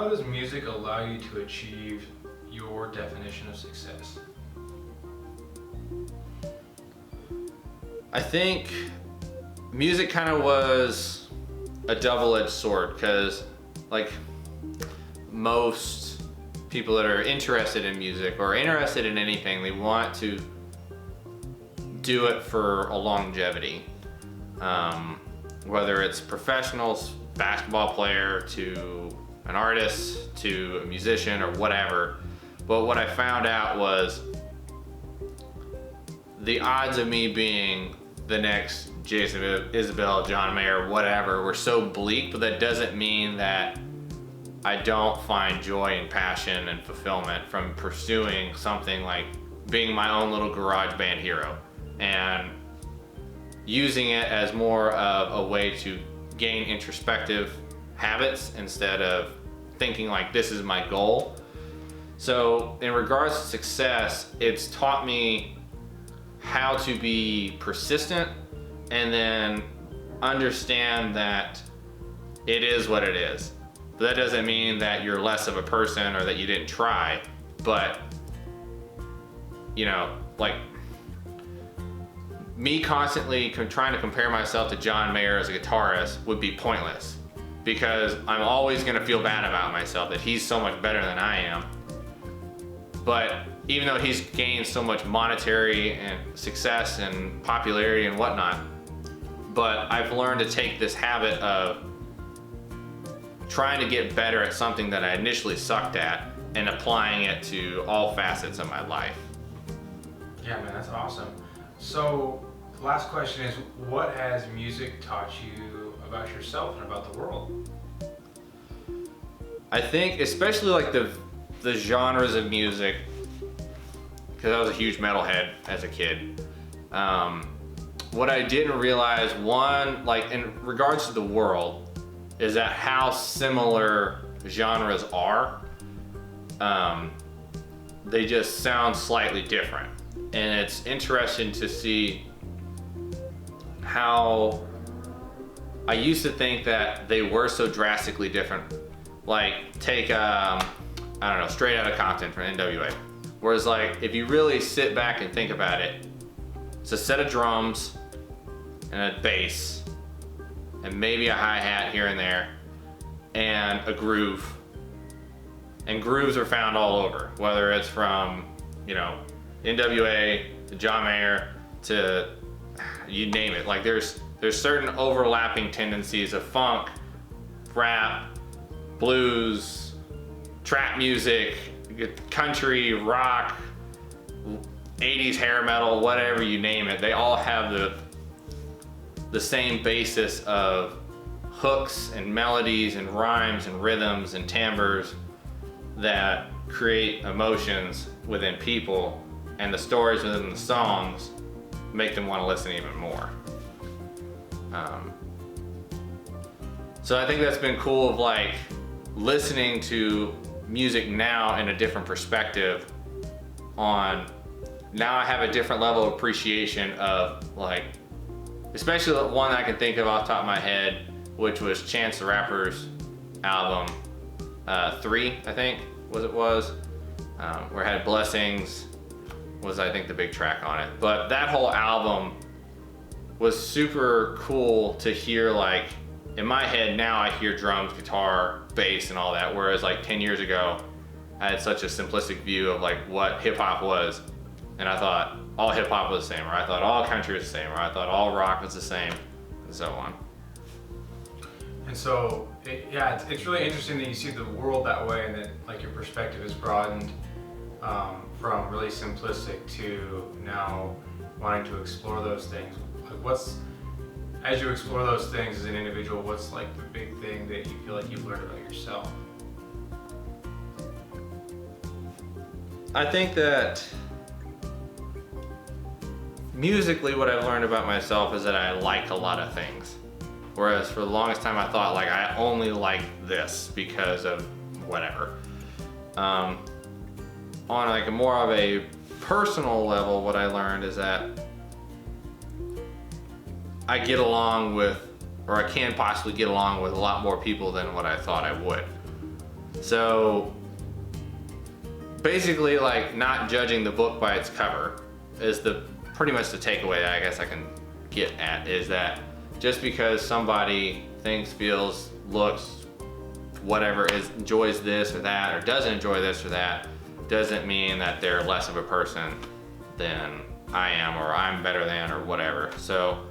How does music allow you to achieve your definition of success? I think music kind of was a double-edged sword because, like, most people that are interested in music or interested in anything, they want to do it for a longevity. Whether it's professionals, basketball player, to an artist, to a musician, or whatever. But what I found out was the odds of me being the next Jason Isbell, John Mayer, whatever, were so bleak, but that doesn't mean that I don't find joy and passion and fulfillment from pursuing something like being my own little garage band hero and using it as more of a way to gain introspective habits instead of thinking like this is my goal. So in regards to success, it's taught me how to be persistent and then understand that it is what it is. But that doesn't mean that you're less of a person or that you didn't try, but you know, like me constantly trying to compare myself to John Mayer as a guitarist would be pointless because I'm always gonna feel bad about myself that he's so much better than I am. But even though he's gained so much monetary and success and popularity and whatnot, but I've learned to take this habit of trying to get better at something that I initially sucked at and applying it to all facets of my life. Yeah, man, that's awesome. So, the last question is, what has music taught you about yourself and about the world? I think especially like the genres of music, because I was a huge metalhead as a kid. What I didn't realize, one, like in regards to the world, is that how similar genres are. They just sound slightly different. And it's interesting to see how I used to think that they were so drastically different. Like take, I don't know, Straight Outta Compton from NWA. Whereas like, if you really sit back and think about it, it's a set of drums and a bass and maybe a hi-hat here and there and a groove. And grooves are found all over, whether it's from, you know, NWA to John Mayer to you name it. Like there's certain overlapping tendencies of funk, rap, blues, trap music, country, rock, 80s hair metal, whatever you name it. They all have the same basis of hooks and melodies and rhymes and rhythms and timbres that create emotions within people, and the stories within the songs make them want to listen even more. So I think that's been cool of like listening to music now in a different perspective on, now I have a different level of appreciation of like, especially the one I can think of off the top of my head, which was Chance the Rapper's album 3, I think was where it had Blessings was I think the big track on it. But that whole album was super cool to hear. Like in my head now I hear drums, guitar, bass and all that, whereas like 10 years ago I had such a simplistic view of like what hip hop was, and I thought all hip hop was the same, or I thought all country was the same, or I thought all rock was the same, and so on. And so, it's really interesting that you see the world that way, and that like your perspective is broadened from really simplistic to now wanting to explore those things. Like as you explore those things as an individual, what's like the big thing that you feel like you've learned about yourself? I think that musically what I've learned about myself is that I like a lot of things. Whereas for the longest time I thought like I only like this because of whatever. On like a more of a personal level, what I learned is that I get along with, or I can possibly get along with a lot more people than what I thought I would. So basically, like, not judging the book by its cover is pretty much the takeaway that I guess I can get at, is that just because somebody thinks, feels, looks, whatever, enjoys this or that, or doesn't enjoy this or that, doesn't mean that they're less of a person than I am, or I'm better than, or whatever. So,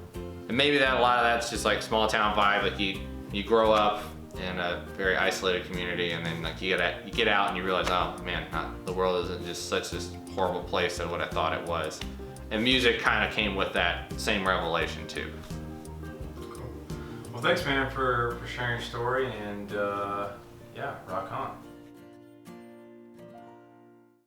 and maybe that a lot of that's just like small town vibe. Like you grow up in a very isolated community, and then like you get out and you realize, oh man, the world isn't just such this horrible place as what I thought it was. And music kind of came with that same revelation too. Cool. Well, thanks, man, for sharing your story, and yeah, rock on.